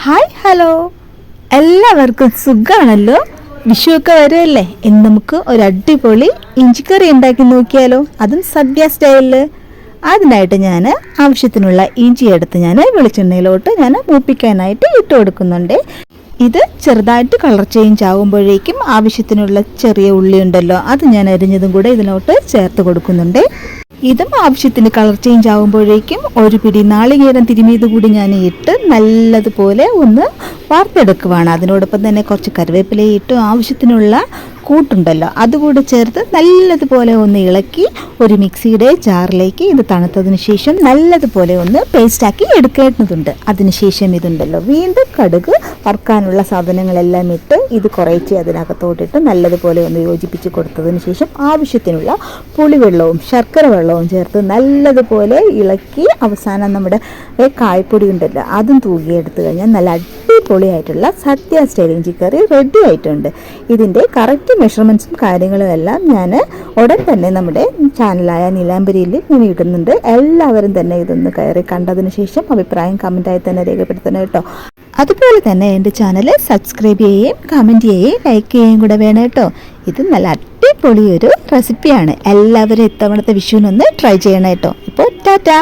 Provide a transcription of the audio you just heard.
Hi hello, എല്ലാവർക്കും സുഖമാണല്ലോ. വിഷുവൊക്കെ വരുമല്ലേ, ഇന്ന് നമുക്ക് ഒരു അടിപൊളി ഇഞ്ചിക്കറി ഉണ്ടാക്കി നോക്കിയാലോ, അതും സദ്യ സ്റ്റൈലിൽ. അതിനായിട്ട് ഞാൻ ആവശ്യത്തിനുള്ള ഇഞ്ചി എടുത്ത് വെളിച്ചെണ്ണയിലോട്ട് മൂപ്പിക്കാനായിട്ട് ഇട്ട് കൊടുക്കുന്നുണ്ട്. ഇത് ചെറുതായിട്ട് കളർ ചേഞ്ച് ആകുമ്പോഴേക്കും ആവശ്യത്തിനുള്ള ചെറിയ ഉള്ളി ഉണ്ടല്ലോ, അത് ഞാൻ അരിഞ്ഞതും കൂടെ ഇതിലോട്ട് ചേർത്ത് കൊടുക്കുന്നുണ്ട്. ഇതും ആവശ്യത്തിന് കളർ ചേഞ്ച് ആകുമ്പോഴേക്കും ഒരു പിടി നാളികേരം തിരുമിയത് കൂടി ഞാൻ ഇട്ട് നല്ലതുപോലെ ഒന്ന് വാർത്തെടുക്കുവാണ്. അതിനോടൊപ്പം തന്നെ കുറച്ച് കറിവേപ്പിലയിട്ട് ആവശ്യത്തിനുള്ള കൂട്ടുണ്ടല്ലോ അതുകൂടി ചേർത്ത് നല്ലതുപോലെ ഒന്ന് ഇളക്കി ഒരു മിക്സിയുടെ ജാറിലേക്ക് ഇത് തണുത്തതിന് ശേഷം നല്ലതുപോലെ ഒന്ന് പേസ്റ്റാക്കി എടുക്കേണ്ടതുണ്ട്. അതിനുശേഷം ഇതുണ്ടല്ലോ വീണ്ടും കടുക് വറുക്കാനുള്ള സാധനങ്ങളെല്ലാം ഇട്ട് ഇത് കുറേശ്ശെ അതിനകത്തോട്ടിട്ട് നല്ലതുപോലെ ഒന്ന് യോജിപ്പിച്ച് കൊടുത്തതിന് ശേഷം ആവശ്യത്തിനുള്ള പുളിവെള്ളവും ശർക്കര വെള്ളവും ചേർത്ത് നല്ലതുപോലെ ഇളക്കി അവസാനം നമ്മുടെ കായ്പ്പൊടി ഉണ്ടല്ലോ അതും തൂകിയെടുത്ത് കഴിഞ്ഞാൽ നല്ല അടിപൊളിയായിട്ടുള്ള സദ്യ സ്റ്റൈൽ ഇഞ്ചിക്കറി റെഡി ആയിട്ടുണ്ട്. ഇതിൻ്റെ കറക്റ്റ് മെഷർമെൻറ്റ്സും കാര്യങ്ങളും എല്ലാം ഞാൻ ഉടൻ തന്നെ നമ്മുടെ ചാനലായ നീലാംബരിയിൽ ഞാൻ ഇടുന്നുണ്ട്. എല്ലാവരും തന്നെ ഇതൊന്ന് കയറി കണ്ടതിന് ശേഷം അഭിപ്രായം കമൻറ്റായി തന്നെ രേഖപ്പെടുത്തണം കേട്ടോ. അതുപോലെ തന്നെ എൻ്റെ ചാനൽ സബ്സ്ക്രൈബ് ചെയ്യുകയും കമൻറ്റ് ചെയ്യുകയും ലൈക്ക് ചെയ്യുകയും കൂടെ വേണം കേട്ടോ. ഇത് നല്ല അടിപൊളിയൊരു റെസിപ്പിയാണ്. എല്ലാവരും ഇത്തവണത്തെ വിഷുവിനൊന്ന് ട്രൈ ചെയ്യണം കേട്ടോ. ഇപ്പോൾ ടാറ്റാ.